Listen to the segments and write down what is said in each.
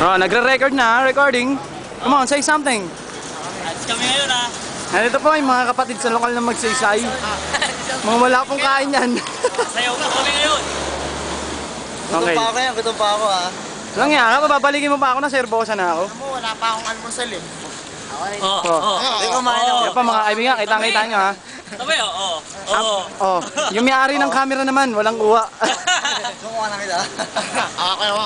Oh, nagre-record na, recording. Come on, say something. Ads kami ngayon ha. Nandito po yung mga kapatid sa lokal na magsaysay. Mga wala pong kain yan. Sayaw po kami ngayon. Okay. Gutom pa ako yan, gutom pa ako ha. Lang yan, babalikin mo pa ako na serbosa na ako. Alam mo, wala pa akong almusal eh. Oh. Kumain ako. Yan pa mga kaibigan, kitang-kita nyo ha. Sabi, oo. Oh, yung may-ari ng camera naman, walang uwa. Kumuha na kita. Ako yung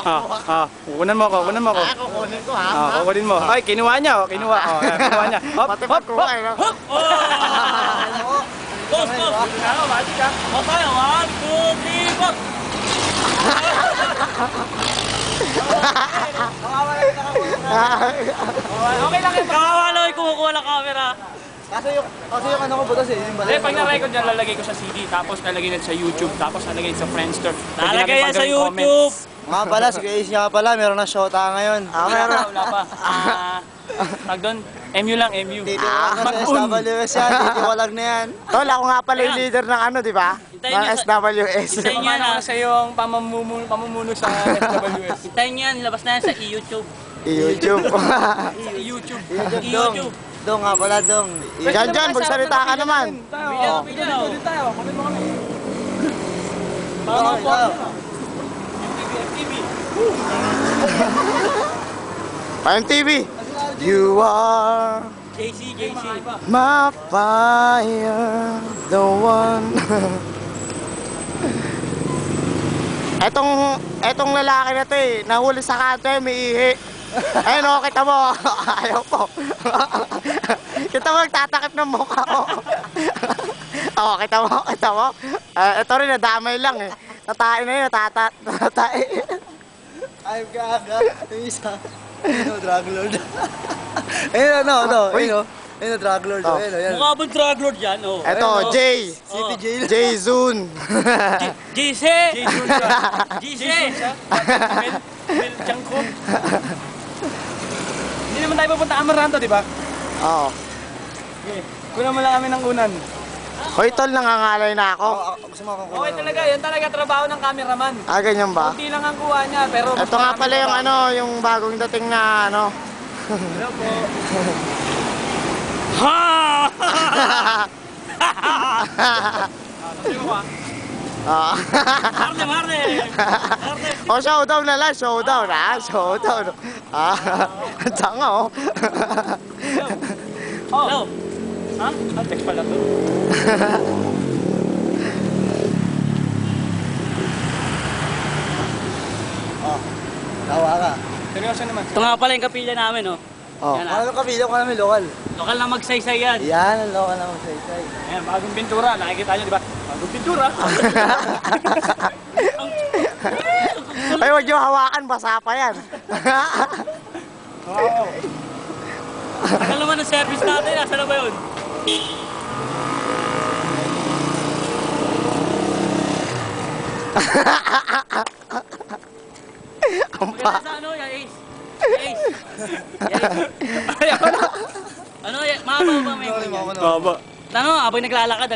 Kukunan mo ko, kukunan mo ko. kukunin ko ha. Kukunin mo. Ay, kinuha niya, oh, kinuha. Oh, yan, kinuha niya. Hop, Pati hop, pag hop. kumain. Hop! Boss, boss! Ano, mati ka? Boss tayo, 1, 2, 3, boss! Okay lang yan. Kakawala ko kumukuha ng camera. Kasi yung ano ko butas eh. Yung Eh, pag na-record yan, lalagay ko sa CD, tapos lalagay natin sa YouTube, tapos lalagay sa Friendster. Nalagay yan sa YouTube. Nga pala, si Grace nga pala, meron na shota ngayon. Wala pa. Tag doon, MU lang, MU. Titiwalag na sa SWS yan, titiwalag na yan. Tol, ako nga pala yung leader ng ano, di ba? Hintayin Ng niyo SWS. Hintayin niyo Paano na. na sa iyo ang pamumuno sa SWS? Hintayin niyo yan, labas na yan sa YouTube. YouTube. YouTube. YouTube. Dong nga pala, Dong. Dyan, magsalita ka naman. Bigyan, bigyan. Dito tayo, kunin mo kami. Okay, ikaw. Payong TV. You are JC. my fire, the one. Etong lalaki na to eh, nahuli sa kanto eh, may ihi. Ayun o, kita mo. Ayaw po. Kita mo, nagtatakip ng mukha ko. Oo, kita mo. Ito rin, nadamay lang eh. Natain na yun, natatay. Ayun ka aga. Yung isa. Ayun o, drug lord. Ayun o, ayun o. Ayun o, drug lord. Ayun o, yan. Mukha bang drug lord yan? Oh. Ito, Jay. City jail. Jay Zoon. JC! JC! Mel Jangkot. Hindi naman tayo pupunta Amaranto, di ba? Oo. Okay. Kunan mo lang kami ng unan. Hoy, tol, nangangalay na ako. Gusto mo akong Okay talaga, yan talaga trabaho ng cameraman. Ah, ganyan ba? Kunti lang ang kuha niya, pero... Ito nga pala yung ano, yung bagong dating na ano. Hello po. Ha! Sabi mo ba? Ah. Marne! O, showdown na lang, showdown ha, showdown. Ah, ang tanga oh. Hello! Ha? Text pala to. Tawa ka. Seryoso naman. Ito nga pala yung kapilya namin, oh. Oh. Yan, Ano kapila ko namin, lokal. Lokal na magsaysay yan. Yan, ang lokal na magsaysay. Ayan, bagong pintura. Nakikita nyo, di ba? Bagong pintura. Ay, huwag niyo hawakan, basa pa yan. Wow. Tagal naman ang service natin, nasa na ba yun? Maganda sa ano, yan, Ace. Ace. Ayaw na. Ano, mahaba ba may Sorry, ganyan? mama. Baba. Ano, abay naglalakad,